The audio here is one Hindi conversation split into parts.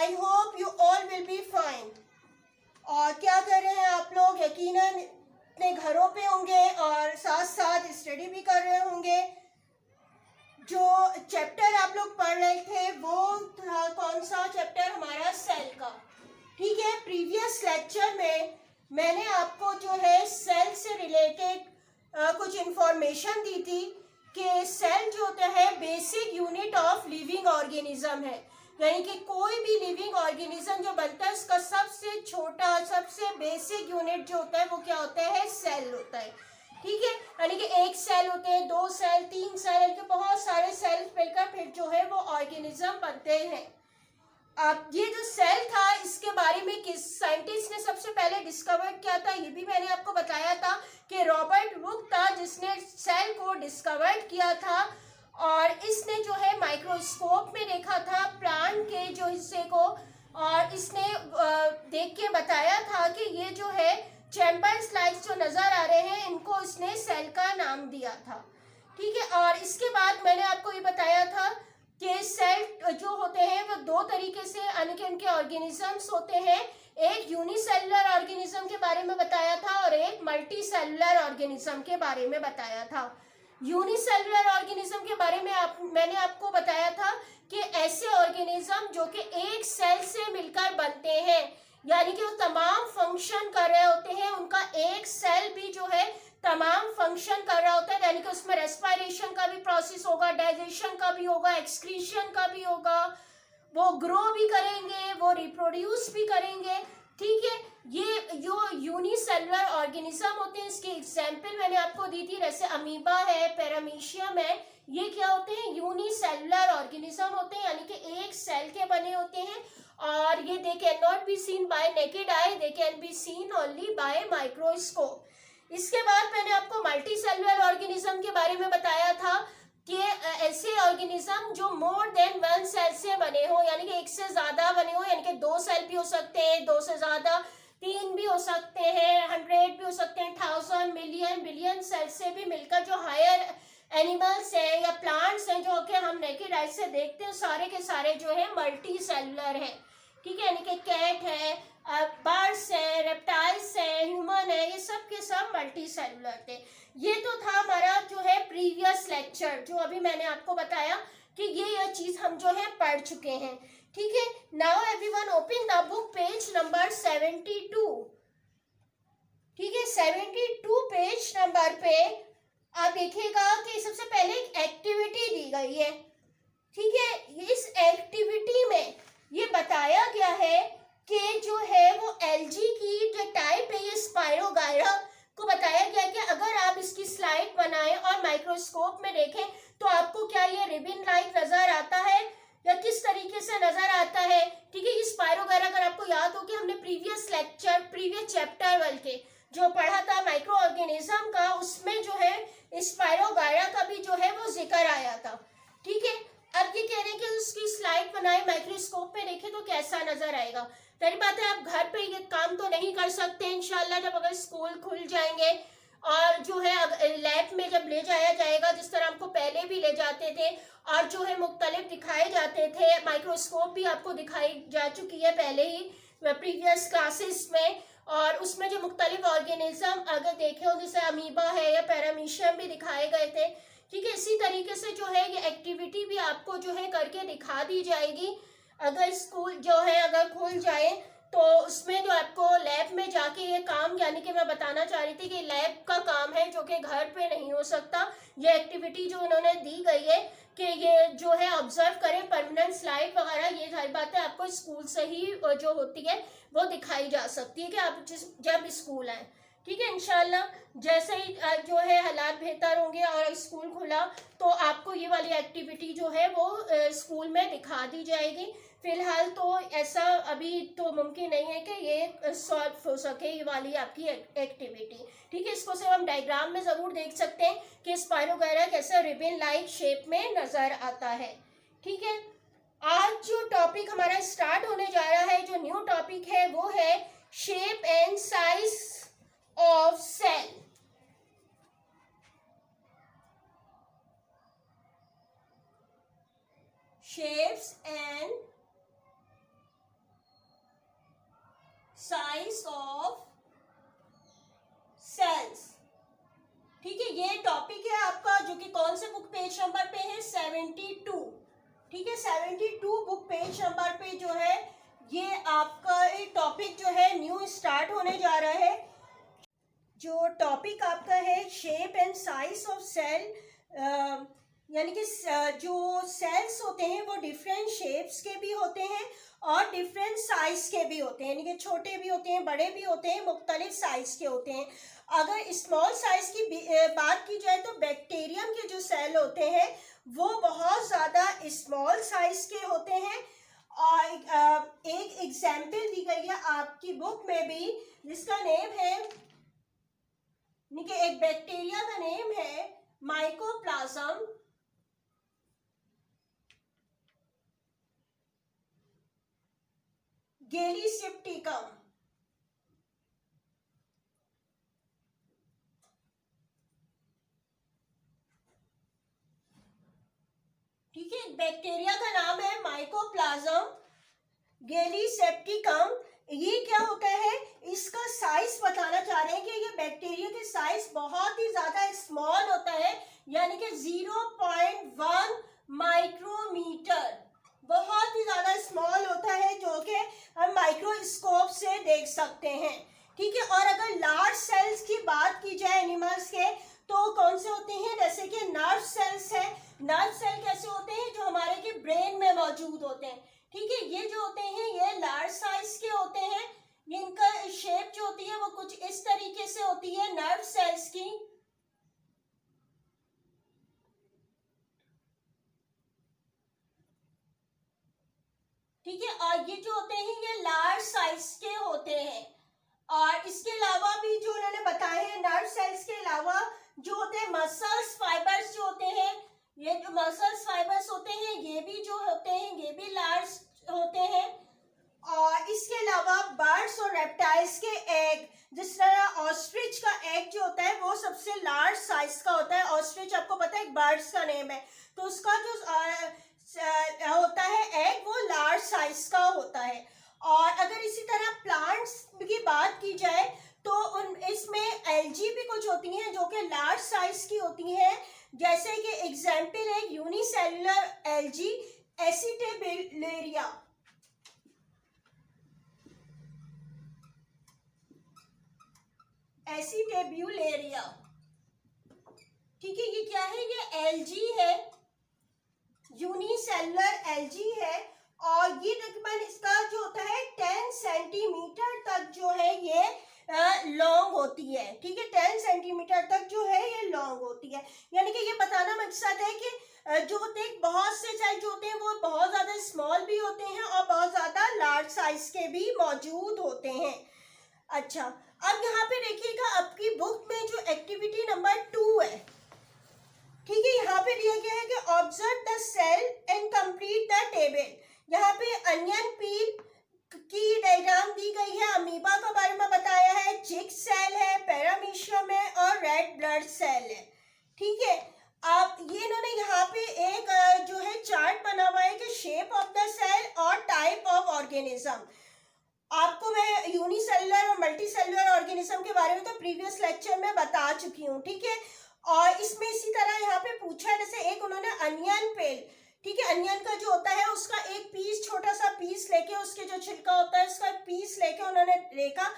I hope you all will be fine. और क्या कर रहे हैं आप लोग? यकीनन अपने घरों पे होंगे और साथ साथ स्टडी भी कर रहे होंगे। जो चैप्टर आप लोग पढ़ रहे थे वो था कौन सा चैप्टर? हमारा सेल का। ठीक है, प्रीवियस लेक्चर में मैंने आपको जो है सेल से रिलेटेड कुछ इंफॉर्मेशन दी थी कि सेल जो होता है basic unit of living organism है, यानी कि कोई भी लिविंग ऑर्गेनिज्म जो बनता है उसका सबसे छोटा सबसे बेसिक यूनिट जो होता है वो क्या होता है? सेल होता है। ठीक है, यानी कि एक सेल होते हैं, 2 सेल, 3 सेल, यानी कि बहुत सारे सेल्स मिलकर फिर जो है वो ऑर्गेनिज्म बनते हैं। अब ये जो सेल था इसके बारे में किस साइंटिस्ट ने सबसे पहले डिस्कवर किया था ये भी मैंने आपको बताया था कि रॉबर्ट वुक था जिसने सेल को डिस्कवर किया था। और इसने जो है माइक्रोस्कोप में देखा था प्लांट के जो हिस्से को, और इसने देख के बताया था कि ये जो है चैम्बर स्लाइड्स जो नज़र आ रहे हैं इनको इसने सेल का नाम दिया था। ठीक है, और इसके बाद मैंने आपको ये बताया था कि सेल जो होते हैं वो 2 तरीके से यानी कि उनके ऑर्गेनिजम्स होते हैं। एक यूनिसेलुलर ऑर्गेनिज्म के बारे में बताया था और एक मल्टी सेलुलर ऑर्गेनिज्म के बारे में बताया था। यूनिसेलुलर ऑर्गेनिज्म के बारे में मैंने आपको बताया था कि ऐसे ऑर्गेनिज्म जो कि एक सेल से मिलकर बनते हैं, यानी कि वो तमाम फंक्शन कर रहे होते हैं, उनका एक सेल भी जो है तमाम फंक्शन कर रहा होता है, यानी कि उसमें रेस्पिरेशन का भी प्रोसेस होगा, डाइजेशन का भी होगा, एक्सक्रीशन का भी होगा, वो ग्रो भी करेंगे, वो रिप्रोड्यूस भी करेंगे। ठीक है, ये जो यूनिसेलुलर ऑर्गेनिज्म होते हैं इसके एग्जाम्पल मैंने आपको दी थी, जैसे अमीबा है, पैरामीशियम है, ये क्या होते हैं? यूनिसेलुलर ऑर्गेनिज्म होते हैं, यानी कि एक सेल के बने होते हैं। और ये they can not be seen bye naked eye, they can be seen only by microscope. इसके बाद मैंने आपको मल्टी सेलुलर ऑर्गेनिज्म के बारे में बताया था कि ऐसे ऑर्गेनिज्म जो मोर देन 1 सेल से बने हो, यानी कि एक से ज्यादा बने हो, यानी कि 2 सेल भी हो सकते हैं, 2 से ज्यादा, 3 भी हो सकते हैं, 100 भी हो सकते हैं, 1000, मिलियन, बिलियन सेल से भी मिलकर जो हायर एनिमल्स हैं या प्लांट्स हैं जो कि हम नेकेड आई से देखते हैं, सारे के सारे जो है मल्टी सेलुलर है। ठीक है, यानी कि कैट है, बर्ड्स है, रेप्टाइल्स है, ह्यूमन है, ये सब के सब मल्टी सेलुलर थे। ये तो था हमारा जो है प्रीवियस लेक्चर, जो अभी मैंने आपको बताया कि ये चीज हम जो है पढ़ चुके हैं। ठीक है, now everyone open the book page number 72। ठीक है, 72 पेज नंबर पे आप देखिएगा कि सबसे पहले एक एक्टिविटी दी गई है। ठीक है, इस एक्टिविटी में ये बताया गया है कि जो है वो एलजी की जो टाइप है ये स्पायरोगायरा को बताया गया कि अगर आप इसकी स्लाइड बनाएं और माइक्रोस्कोप में देखें तो आपको क्या ये रिबन लाइक नजर आता है या किस तरीके से नजर आता है। ठीक है, ये स्पायरोगायरा अगर आपको याद हो कि हमने प्रीवियस चैप्टर बल्कि जो पढ़ा था माइक्रो ऑर्गेनिज्म का, उसमें जो है स्पायरोगायरा का भी जो है वो जिक्र आया था। ठीक है, अब ये कह रहे हैं कि उसकी स्लाइड बनाए माइक्रोस्कोप में देखें तो कैसा नजर आएगा। पहली बात है आप घर पे ये काम तो नहीं कर सकते इंशाल्लाह, जब अगर स्कूल खुल जाएंगे और जो है लैब में जब ले जाया जाएगा जिस तरह हमको पहले भी ले जाते थे और जो है मुख्तलिफ दिखाए जाते थे, माइक्रोस्कोप भी आपको दिखाई जा चुकी है पहले ही प्रीवियस क्लासेस में, और उसमें जो मुख्तलिफ ऑर्गेनिज्म अगर देखे हो जैसे अमीबा है या पैरामीशियम भी दिखाए गए थे। ठीक है, इसी तरीके से जो है ये एक्टिविटी भी आपको जो है करके दिखा दी जाएगी अगर स्कूल जो है अगर खुल जाए, तो उसमें जो आपको लैब में जाके ये काम, यानी कि मैं बताना चाह रही थी कि लैब का काम है जो कि घर पे नहीं हो सकता। ये एक्टिविटी जो उन्होंने दी गई है कि ये जो है ऑब्जर्व करें परमानेंट स्लाइड वगैरह, ये सारी बातें आपको स्कूल से ही जो होती है वो दिखाई जा सकती है कि आप जब स्कूल आए। ठीक है, इंशाल्लाह जैसे ही जो है हालात बेहतर होंगे और स्कूल खुला तो आपको ये वाली एक्टिविटी जो है वो स्कूल में दिखा दी जाएगी। फिलहाल तो ऐसा अभी तो मुमकिन नहीं है कि ये सॉल्व हो सके ये वाली आपकी एक्टिविटी। ठीक है, इसको सिर्फ हम डायग्राम में ज़रूर देख सकते हैं कि स्पायरोगायरा कैसे रिबन लाइक शेप में नज़र आता है। ठीक है, आज जो टॉपिक हमारा स्टार्ट होने जा रहा है, जो न्यू टॉपिक है वो है shape and size of cell. Shapes and size of cells. ठीक है, ये टॉपिक है आपका जो कि कौन से बुक पेज नंबर पे है, 72। ठीक है, 72 बुक पेज नंबर पे जो है ये आपका एक टॉपिक जो है न्यू स्टार्ट होने जा रहा है। जो टॉपिक आपका है shape and size of cell, यानी कि जो सेल्स होते हैं वो डिफरेंट शेप्स के भी होते हैं और डिफरेंट साइज के भी होते हैं, यानी कि छोटे भी होते हैं, बड़े भी होते हैं, मुख्तलिफ साइज के होते हैं। अगर स्मॉल साइज की बात की जाए तो बैक्टीरियम के जो सेल होते हैं वो बहुत ज़्यादा स्मॉल साइज के होते हैं। और एक एग्जाम्पल दी गई है आपकी बुक में भी, जिसका नेम है, एक बैक्टीरिया का नेम है माइकोप्लाज्म गैलीसिप्टिकम। ठीक है, बैक्टीरिया का नाम है माइकोप्लाज्म गैलीसेप्टिकम। ये क्या होता है, इसका साइज बताना चाह रहे हैं कि ये बैक्टीरिया के साइज बहुत ही ज्यादा स्मॉल होता है, यानी कि 0.1 माइक्रोमीटर, बहुत ही ज्यादा स्मॉल होता है, जो कि हम माइक्रोस्कोप से देख सकते हैं। ठीक है, और अगर लार्ज सेल्स की बात की जाए एनिमल्स के, तो कौन से होते हैं, जैसे कि नर्व सेल्स है। नर्व सेल कैसे होते हैं, जो हमारे के ब्रेन में मौजूद होते हैं। ठीक है, ये जो होते हैं ये लार्ज साइज के होते हैं, इनका शेप जो होती है वो कुछ इस तरीके से होती है नर्व सेल्स की। ठीक है, और ये जो होते हैं ये लार्ज साइज के होते हैं। और इसके अलावा भी जो उन्होंने बताए हैं, नर्व सेल्स के अलावा जो होते हैं मसल्स फाइबर्स जो होते हैं, ये जो मसल्स फाइबर्स होते हैं ये भी जो होते हैं ये भी लार्ज होते हैं। और इसके अलावा बर्ड्स और रेप्टाइल्स के एग, जिस तरह ऑस्ट्रिच का एग जो होता है वो सबसे लार्ज साइज का होता है। ऑस्ट्रिच आपको पता है एक बर्ड्स का नेम है, तो उसका जो होता है एग वो लार्ज साइज का होता है। और अगर इसी तरह प्लांट्स की बात की जाए तो इसमें एल्गी भी कुछ होती हैं जो कि लार्ज साइज की होती हैं, जैसे कि एग्जाम्पल है यूनिसेलुलर एल्गी एसिटेबुलेरिया। एसिटेब्यूलेरिया। ठीक है, ये क्या है, ये एल्गी है, यूनिसेलुलर एल्गी है। और ये तकरीबन इसका जो होता है 10 सेंटीमीटर तक जो है ये लॉन्ग होती है। ठीक है, 10 सेंटीमीटर तक जो है ये लॉन्ग होती है, यानी कि ये बताना मकसद है कि जो होते हैं बहुत से सेल जो होते हैं वो बहुत ज्यादा स्मॉल भी होते हैं और बहुत ज्यादा लार्ज साइज के भी मौजूद होते हैं। अच्छा, अब यहाँ पे देखिएगा आपकी बुक में जो एक्टिविटी नंबर 2 है, ठीक है, यहाँ पे दिया गया है कि observe the cell and complete the table. यहाँ पे अनियन पील की डायग्राम दी गई है, अमीबा के बारे में बताया है, चिक सेल है, पैरामीशियम है और रेड ब्लड सेल है। ठीक है, अब ये इन्होंने यहाँ पे एक जो है चार्ट बना हुआ है कि शेप ऑफ द सेल और टाइप ऑफ ऑर्गेनिज्म। आपको मैं यूनिसेलुलर और मल्टी सेलुलर ऑर्गेनिज्म के बारे में तो प्रीवियस लेक्चर में बता चुकी हूँ। ठीक है, और इसमें इसी तरह यहाँ पे पूछा है, जैसे एक उन्होंने अनियन पेल, ठीक है, अनियन का जो होता है उसका एक पीस, छोटा सा पीस लेके, उसके जो छिलका होता है उसका पीस लेके उन्होंने देखा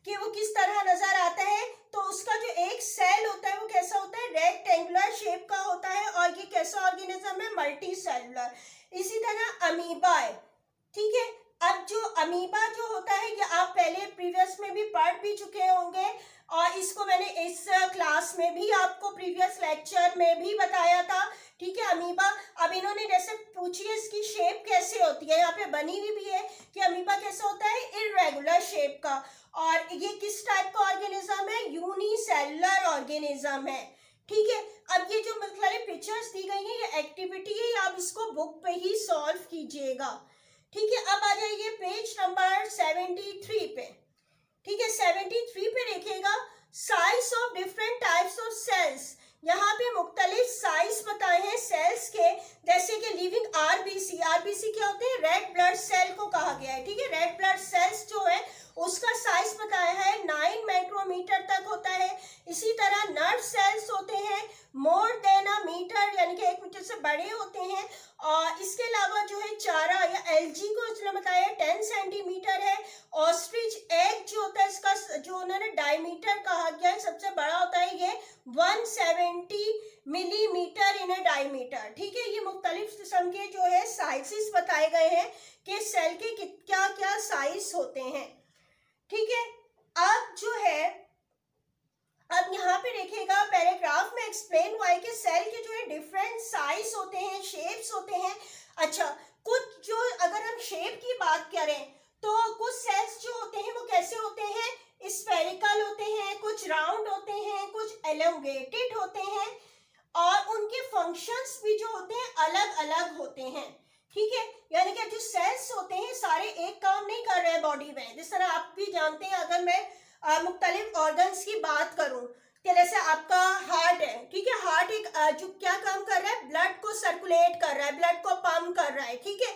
कि वो किस तरह नजर आता है। तो उसका जो एक सेल होता है वो कैसा होता है, रेक्टेंगुलर शेप का होता है, और ये कैसा ऑर्गेनिज्म है, मल्टी सेलुलर। इसी तरह अमीबा है। ठीक है, अब जो अमीबा जो होता है ये आप पहले प्रीवियस में भी पढ़ भी चुके होंगे, और इसको मैंने इस क्लास में भी आपको प्रीवियस लेक्चर में भी बताया था। ठीक है, अमीबा, अब इन्होंने जैसे पूछी है इसकी शेप कैसे होती है, यहाँ पे बनी हुई भी है कि अमीबा कैसा होता है, इर्रेगुलर शेप का। और ये किस टाइप का ऑर्गेनिज्म है, यूनिसेलुलर ऑर्गेनिज्म है। ठीक है, अब ये जो मतलब पिक्चर्स दी गई है ये एक्टिविटी है, आप इसको बुक पे ही सॉल्व कीजिएगा। ठीक है, अब आ जाइए पेज नंबर 73 पे। ठीक है, 73 पे देखिएगा size of different types of cells. यहाँ पे मुख्तलिफ साइज बताए हैं सेल्स के, जैसे कि लिविंग आरबीसी। आरबीसी क्या होते हैं, रेड ब्लड सेल को कहा गया है। ठीक है, रेड ब्लड सेल्स जो है उसका साइज बताया है 9 माइक्रोमीटर तक होता है। इसी तरह नर्व सेल्स होते हैं मोर देन अ मीटर, यानी कि 1 मीटर से बड़े होते हैं। और इसके अलावा जो है चारा या एलजी को उसने बताया 10 सेंटीमीटर है। ऑस्ट्रिच एग जो होता है इसका जो उन्होंने डायमीटर कहा गया है सबसे बड़ा होता है ये 170 मिलीमीटर इन डायमीटर। ठीक है, ये मुख्तलिफ किस्म के जो है साइजेस बताए गए हैं कि सेल के क्या क्या साइज होते हैं। ठीक है, अब जो है अब यहाँ पे देखिएगा पैराग्राफ में एक्सप्लेन हुआ है कि सेल के जो है डिफरेंट साइज होते हैं, शेप्स होते हैं। अच्छा, कुछ जो अगर हम शेप की बात करें तो कुछ सेल्स जो होते हैं वो कैसे होते हैं, स्फेरिकल होते हैं, कुछ राउंड होते हैं, कुछ एलोंगेटेड होते हैं और उनके फंक्शंस भी जो होते हैं अलग अलग होते हैं। ठीक है, यानी कि जो सेल्स होते हैं सारे एक काम नहीं कर रहे हैं बॉडी में। जिस तरह आप भी जानते हैं, अगर मैं मुख्तलिफ ऑर्गन्स की बात करूं कि जैसे आपका हार्ट है, ठीक है, हार्ट एक जो क्या काम कर रहा है, ब्लड को सर्कुलेट कर रहा है, ब्लड को पंप कर रहा है। ठीक है,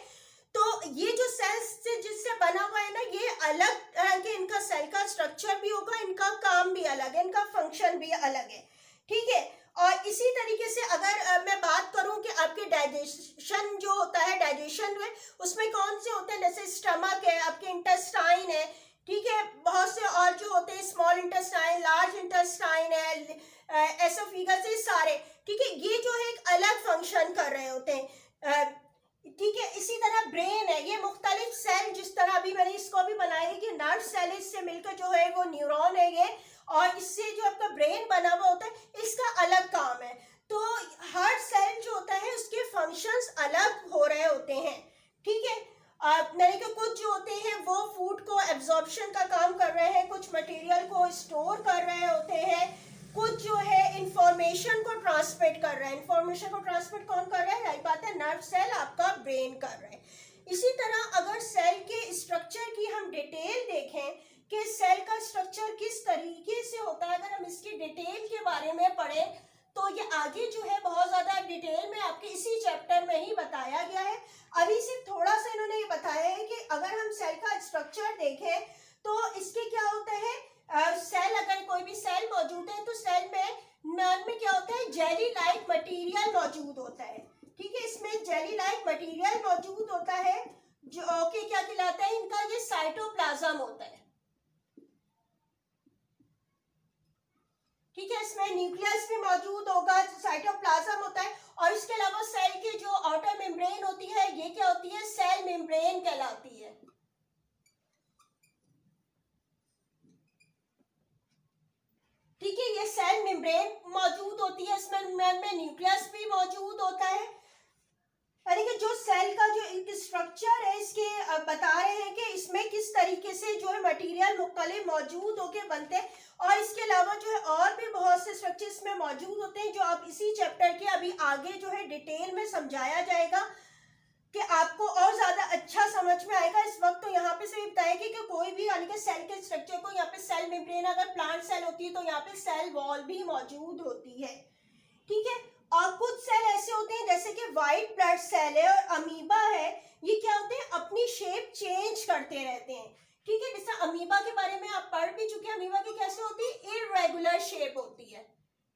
तो ये जो सेल्स से जिससे बना हुआ है ना, ये अलग तरह के इनका सेल का स्ट्रक्चर भी होगा, इनका काम भी अलग है, इनका फंक्शन भी अलग है। ठीक है, और इसी तरीके से अगर मैं बात करूं कि आपके डाइजेशन जो होता है, डाइजेशन में उसमें कौन से होते हैं, जैसे स्टमक है, आपके इंटेस्टाइन है, ठीक है, बहुत से और जो होते हैं स्मॉल इंटेस्टाइन, लार्ज इंटेस्टाइन है, एसोफेगस, ये सारे। ठीक है, ये जो है एक अलग फंक्शन कर रहे होते हैं। ठीक है, इसी तरह ब्रेन है, ये मुख्तलिफ सेल, जिस तरह अभी मैंने इसको भी बनाया है कि नर्व सेल इससे मिलकर जो है वो न्यूरॉन है ये, और इससे जो आपका ब्रेन बना हुआ होता है इसका अलग काम है। तो हर सेल जो होता है उसके फंक्शंस अलग हो रहे होते हैं। ठीक है, यानी कि कुछ जो होते हैं वो फूड को एब्जॉर्प्शन का काम कर रहे हैं, कुछ मटेरियल को स्टोर कर रहे होते हैं, कुछ जो है इंफॉर्मेशन को ट्रांसमिट कर रहा है। इंफॉर्मेशन को ट्रांसमिट कौन कर रहा है, यही बात है, नर्व सेल आपका ब्रेन कर रहा है। इसी तरह अगर सेल के स्ट्रक्चर की हम डिटेल देखें कि सेल का स्ट्रक्चर किस तरीके से होता है, अगर हम इसकी डिटेल के बारे में पढ़ें तो ये आगे जो है बहुत ज्यादा डिटेल में आपके इसी चैप्टर में ही बताया गया है। अभी सिर्फ थोड़ा सा इन्होंने ये बताया है कि अगर हम सेल का स्ट्रक्चर देखें तो इसके क्या होता है, सेल, अगर कोई भी सेल मौजूद है तो सेल में क्या होता है, जेली लाइक मटेरियल मौजूद होता है। ठीक है, इसमें जेली लाइक मटेरियल मौजूद होता है जो कि क्या कहलाता है, इनका ये साइटोप्लाज्म होता है। ठीक है, इसमें न्यूक्लियस भी मौजूद होगा, साइटोप्लाज्म होता है, और इसके अलावा सेल की जो आउटर मेम्ब्रेन होती है ये क्या होती है, सेल मेम्ब्रेन कहलाती है। ठीक है, ये सेल मेम्ब्रेन मौजूद होती है, इसमें न्यूक्लियस भी मौजूद होता है। यानी कि जो सेल का जो स्ट्रक्चर है इसके बता रहे हैं कि इसमें किस तरीके से जो है मटेरियल मुख्तलिफ मौजूद होके बनते हैं, और इसके अलावा जो है और भी बहुत से स्ट्रक्चर्स में मौजूद होते हैं जो आप इसी चैप्टर के अभी आगे जो है डिटेल में समझाया जाएगा कि आपको और ज्यादा अच्छा समझ में आएगा। इस वक्त तो यहाँ पे से बताएगा कि कोई भी यानी कि सेल के स्ट्रक्चर को, यहाँ पे सेल मेम्ब्रेन, अगर प्लांट सेल होती है तो यहाँ पे सेल वॉल भी मौजूद होती है। ठीक है, और कुछ सेल ऐसे होते हैं जैसे कि व्हाइट ब्लड सेल है और अमीबा है, ये क्या होते हैं, अपनी शेप चेंज करते रहते हैं। ठीक है, जैसे अमीबा के बारे में आप पढ़ भी चुके हैं, अमीबा की कैसे होती है, इररेगुलर शेप होती है।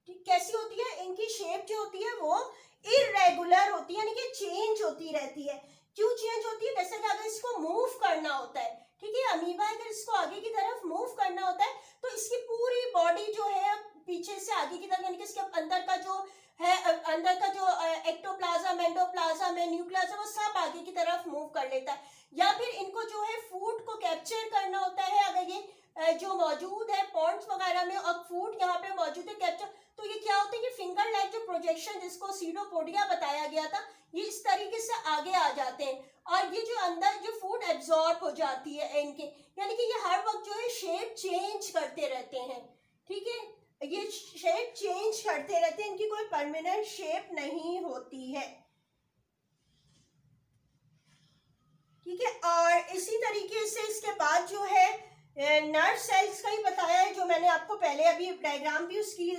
ठीक, कैसी होती है, इनकी शेप जो होती है वो इररेगुलर होती है, यानी कि चेंज होती रहती है। क्यों चेंज होती है, जैसे कि अगर इसको मूव करना होता है, ठीक है, अमीबा अगर इसको आगे की तरफ मूव करना होता है तो इसकी पूरी बॉडी जो है पीछे से आगे की तरफ, यानी कि इसके अंदर का जो है, अंदर का जो एक्टोप्लाज्म, एंडोप्लाज्म है, न्यूक्लियस है, वो सब आगे की तरफ मूव कर लेता है। या फिर इनको जो है फूड को कैप्चर करना होता है, अगर ये जो मौजूद है पॉन्ड्स वगैरह में और फूड यहाँ पे मौजूद है कैप्चर, तो ये क्या होता है कि फिंगर लाइक जो प्रोजेक्शन जिसको सीडोपोडिया बताया गया था, ये इस तरीके से आगे आ जाते हैं और ये जो अंदर जो फूड एब्जॉर्ब हो जाती है इनके, यानी कि ये हर वक्त जो है शेप चेंज करते रहते हैं। ठीक है, ये शेप चेंज करते रहते हैं, इनकी कोई परमानेंट शेप नहीं होती है। ठीक है, और इसी तरीके से इसके बाद जो है नर्व सेल्स का ही बताया है, जो मैंने आपको पहले अभी डायग्राम भी उसकी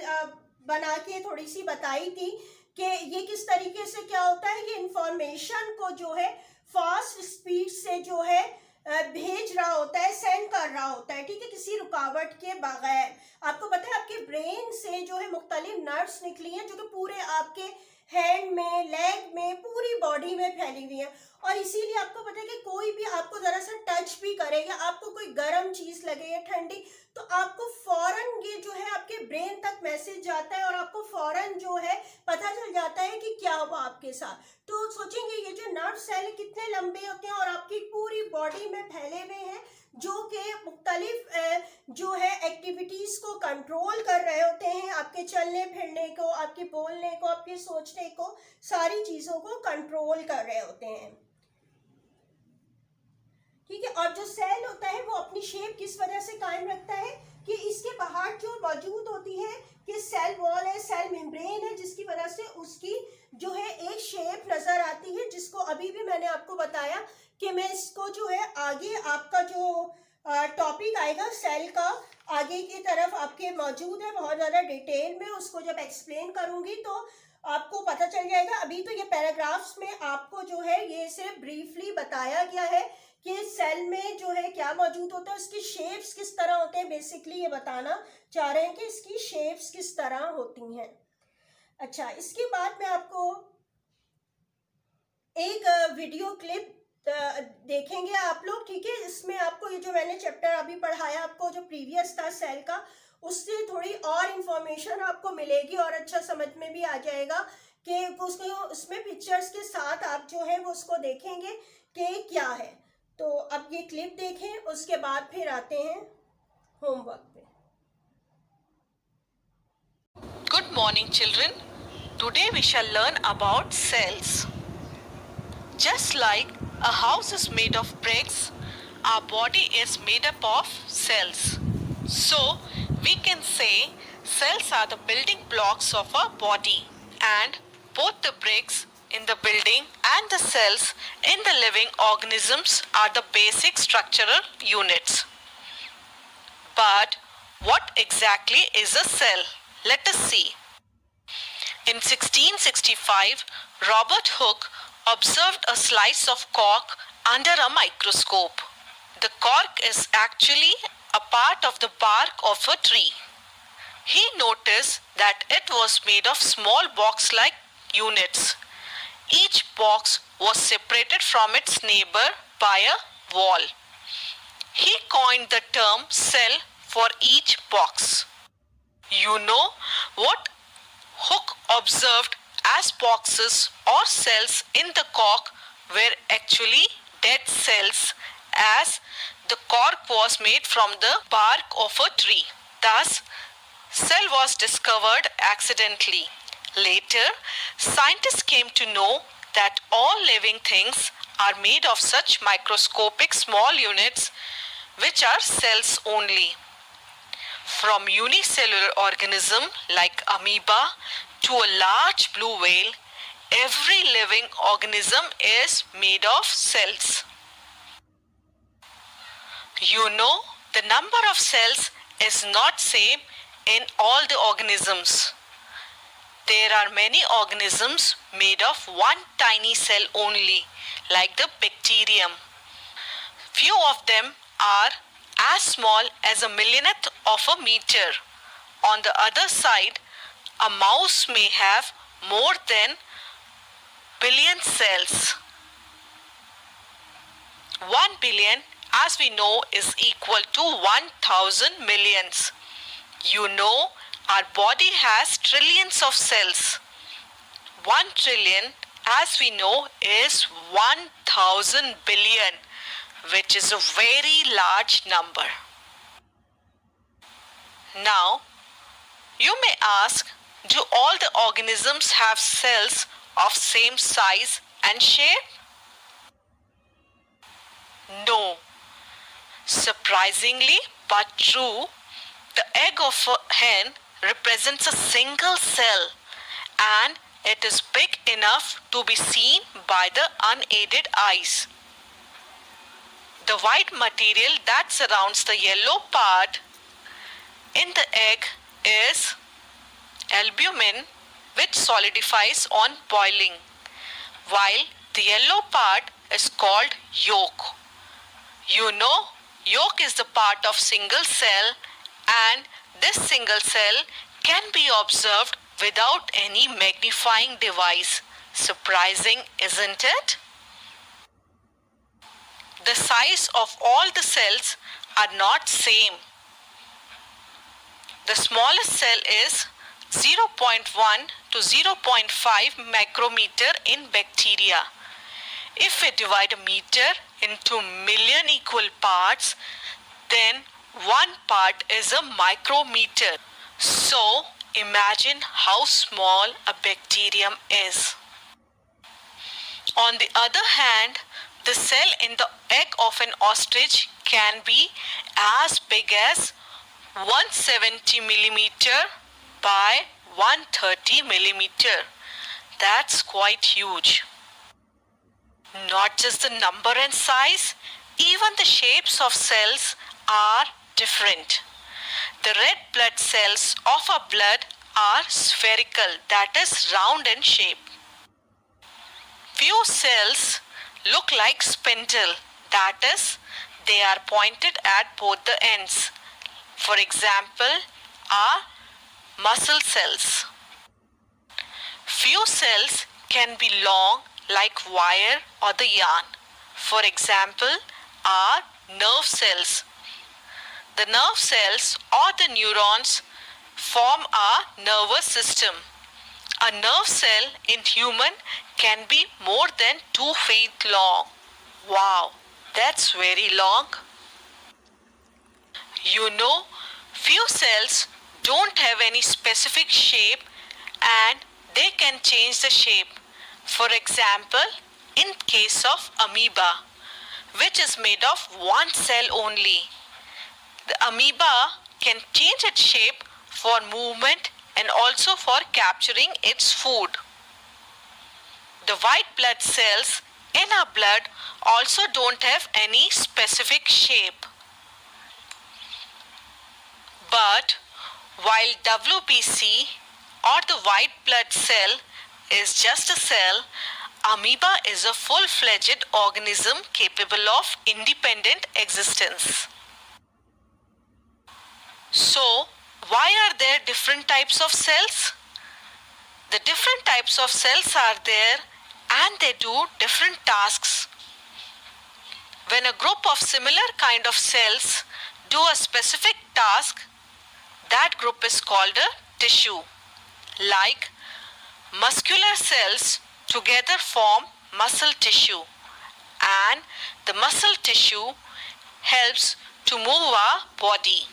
बना के थोड़ी सी बताई थी कि ये किस तरीके से क्या होता है, ये इंफॉर्मेशन को जो है फास्ट स्पीड से जो है भेज रहा होता है, सेंड कर रहा होता है, ठीक है, किसी रुकावट के बगैर। आपको पता है आपके ब्रेन से जो है मुख्तलिफ नर्व्स निकली हैं जो कि पूरे आपके हैंड में, लेग में, पूरी बॉडी में फैली हुई है। और इसीलिए आपको पता है कि कोई भी आपको ज़रा सा टच भी करे या आपको कोई गर्म चीज़ लगे या ठंडी, तो आपको फौरन ये जो है आपके ब्रेन तक मैसेज जाता है और आपको फौरन जो है पता चल जाता है कि क्या हुआ आपके साथ। तो सोचेंगे ये जो नर्व सेल कितने लंबे होते हैं और आपकी पूरी बॉडी में फैले हुए हैं, जो कि मुख्तलिफ जो है एक्टिविटीज़ को कंट्रोल कर रहे होते हैं, आपके चलने फिरने को, आपके बोलने को, आपके सोचने को, सारी चीज़ों को कंट्रोल कर रहे होते हैं, ठीक है। और जो सेल होता है वो अपनी शेप किस वजह से कायम रखता है कि इसके बाहर जो मौजूद होती है कि सेल वॉल है, सेल मेम्ब्रेन है, जिसकी वजह से उसकी जो है एक शेप नज़र आती है, जिसको अभी भी मैंने आपको बताया कि मैं इसको जो है आगे आपका जो टॉपिक आएगा सेल का, आगे की तरफ आपके मौजूद है बहुत ज़्यादा डिटेल में, उसको जब एक्सप्लेन करूँगी तो आपको पता चल जाएगा। अभी तो ये पैराग्राफ्स में आपको जो है ये सिर्फ ब्रीफली बताया गया है कि सेल में जो है क्या मौजूद होता है, उसकी शेप्स किस तरह होते हैं, बेसिकली ये बताना चाह रहे हैं कि इसकी शेप्स किस तरह होती हैं। अच्छा, इसके बाद मैं आपको एक वीडियो क्लिप देखेंगे आप लोग, ठीक है। इसमें आपको ये जो मैंने चैप्टर अभी पढ़ाया आपको जो प्रीवियस था सेल का, उससे थोड़ी और इंफॉर्मेशन आपको मिलेगी और अच्छा समझ में भी आ जाएगा कि उसको उसमें पिक्चर्स के साथ आप जो है वो उसको देखेंगे कि क्या है। तो अब ये क्लिप देखें, उसके बाद फिर आते हैं होमवर्क पे। Good morning, children. Today we shall learn about cells. Just like a house is made of bricks, our body is made up of cells. So we can say cells are the building blocks of our body, and both the bricks in the building and the cells in the living organisms are the basic structural units. But what exactly is a cell? Let us see. In 1665, Robert Hooke observed a slice of cork under a microscope. The cork is actually a part of the bark of a tree. He noticed that it was made of small box-like units. Each box was separated from its neighbor by a wall. He coined the term cell for each box. You know what Hooke observed as boxes or cells in the cork were actually dead cells, as the cork was made from the bark of a tree. Thus, cell was discovered accidentally. Later, scientists came to know that all living things are made of such microscopic small units which are cells only. From unicellular organism like amoeba to a large blue whale, every living organism is made of cells. You know, the number of cells is not same in all the organisms. There are many organisms made of one tiny cell only, like the bacterium. Few of them are as small as a millionth of a meter. On the other side, a mouse may have more than billion cells. 1 billion, as we know, is equal to 1,000 millions. You know, our body has trillions of cells. 1 trillion, as we know, is 1,000 billion, which is a very large number. Now, you may ask, do all the organisms have cells of same size and shape? No. Surprisingly but true, the egg of a hen represents a single cell, and it is big enough to be seen by the unaided eyes. The white material that surrounds the yellow part in the egg is albumin, which solidifies on boiling, while the yellow part is called yolk. You know, yolk is the part of single cell, and this single cell can be observed without any magnifying device. Surprising, isn't it? The size of all the cells are not same. The smallest cell is 0.1 to 0.5 micrometer in bacteria. If we divide a meter into million equal parts, then one part is a micrometer. So imagine how small a bacterium is. On the other hand, the cell in the egg of an ostrich can be as big as 170 millimeter by 130 millimeter. That's quite huge. Not just the number and size, even the shapes of cells are different. The red blood cells of our blood are spherical, that is round in shape. Few cells look like spindle, that is, they are pointed at both the ends. For example, are muscle cells. Few cells can be long like wire or the yarn. For example, are nerve cells. The nerve cells or the neurons form our nervous system. A nerve cell in human can be more than 2 feet long. Wow, that's very long. You know, few cells don't have any specific shape and they can change the shape. For example, in case of amoeba, which is made of one cell only. The amoeba can change its shape for movement and also for capturing its food. The white blood cells in our blood also don't have any specific shape. But while WBC or the white blood cell is just a cell, amoeba is a full-fledged organism capable of independent existence. So, why are there different types of cells? The different types of cells are there and they do different tasks. When a group of similar kind of cells do a specific task, that group is called a tissue. Like muscular cells together form muscle tissue, and the muscle tissue helps to move our body.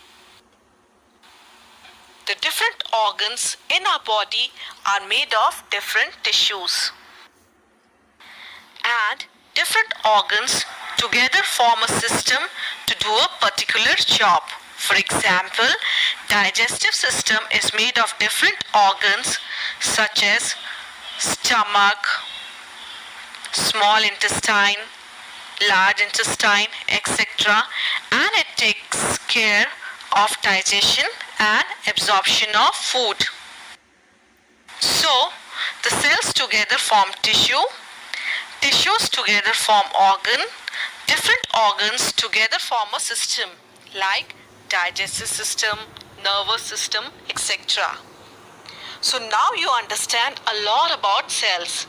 The different organs in our body are made of different tissues. And different organs together form a system to do a particular job. For example, digestive system is made of different organs such as stomach, small intestine, large intestine, etc. And it takes care of digestion and absorption of food. So, the cells together form tissue, tissues together form organ, different organs together form a system like digestive system, nervous system, etc. So now you understand a lot about cells,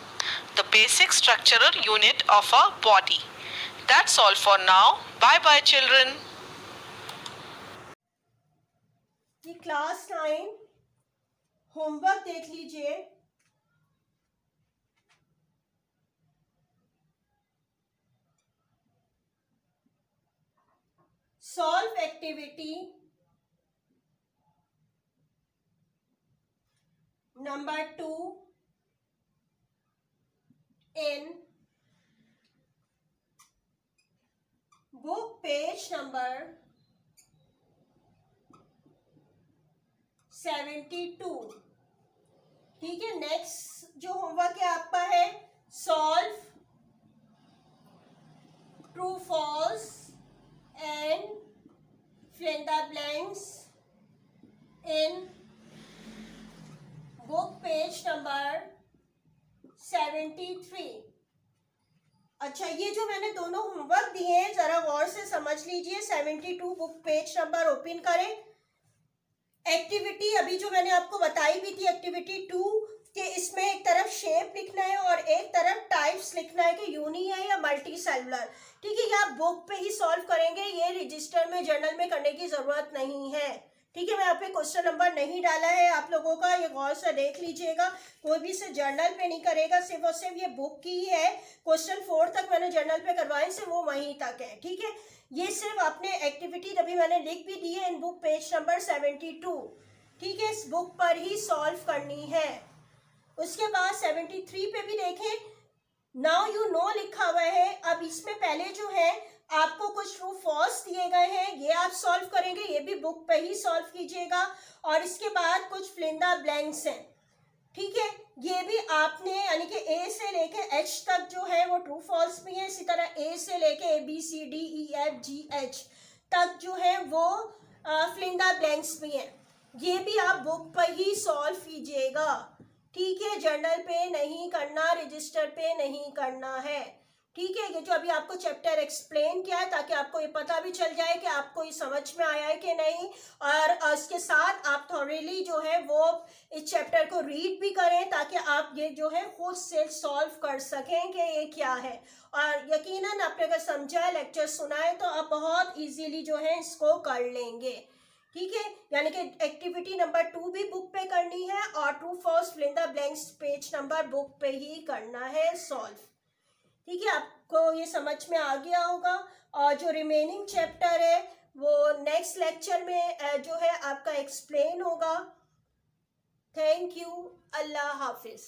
the basic structural unit of our body. That's all for now. Bye bye children. ये क्लास 9 होमवर्क देख लीजिए. Solve activity number 2 in book page number 72. ठीक है. नेक्स्ट जो होमवर्क है आपका है solve true false and fill in the blanks in book page number 73. A अच्छा, ये जो मैंने दोनों होमवर्क दिए हैं जरा गौर से समझ लीजिए। 72 बुक पेज नंबर ओपन करें। एक्टिविटी अभी जो मैंने आपको बताई भी थी, एक्टिविटी 2, कि इसमें एक तरफ शेप लिखना है और एक तरफ टाइप्स लिखना है कि यूनी है या मल्टी सेलुलर। ठीक है, ये आप बुक पे ही सॉल्व करेंगे, ये रजिस्टर में जर्नल में करने की जरूरत नहीं है। ठीक है, मैं यहाँ पे क्वेश्चन नंबर नहीं डाला है आप लोगों का, ये गौर से देख लीजिएगा। कोई भी इसे जर्नल पे नहीं करेगा, सिर्फ और सिर्फ ये बुक की ही है। क्वेश्चन 4 तक मैंने जर्नल पे करवाए, सिर्फ वो वहीं तक है। ठीक है, ये सिर्फ आपने एक्टिविटी अभी मैंने लिख भी दी है इन बुक पेज नंबर 72। ठीक है, इस बुक पर ही सॉल्व करनी है। उसके बाद 73 पे भी देखें, नाउ यू नो लिखा हुआ है। अब इसमें पहले जो है आपको कुछ ट्रू फॉल्स दिए गए हैं, ये आप सॉल्व करेंगे, ये भी बुक पे ही सॉल्व कीजिएगा। और इसके बाद कुछ फिल इन द ब्लैंक्स हैं। ठीक है, ये भी आपने यानी कि ए से लेके एच तक जो है वो ट्रू फॉल्स भी है, इसी तरह ए से लेके ABCDEFGH तक जो है वो फिल इन द ब्लैंक्स भी है। ये भी आप बुक पर ही सॉल्व कीजिएगा। ठीक है, जर्नल पे नहीं करना, रजिस्टर पे नहीं करना है। ठीक है, ये जो अभी आपको चैप्टर एक्सप्लेन किया है ताकि आपको ये पता भी चल जाए कि आपको ये समझ में आया है कि नहीं, और इसके साथ आप थॉरली जो है वो इस चैप्टर को रीड भी करें ताकि आप ये जो है खुद से सॉल्व कर सकें कि ये क्या है। और यकीनन आपने अगर समझा है, लेक्चर सुना है, तो आप बहुत इजीली जो है इसको कर लेंगे। ठीक है, यानी कि एक्टिविटी नंबर 2 भी बुक पे करनी है और true false fill in the blanks page number book पे ही करना है सॉल्व। ठीक है, आपको ये समझ में आ गया होगा। और जो रिमेनिंग चैप्टर है वो नेक्स्ट लेक्चर में जो है आपका एक्सप्लेन होगा। Thank you, Allah Hafiz.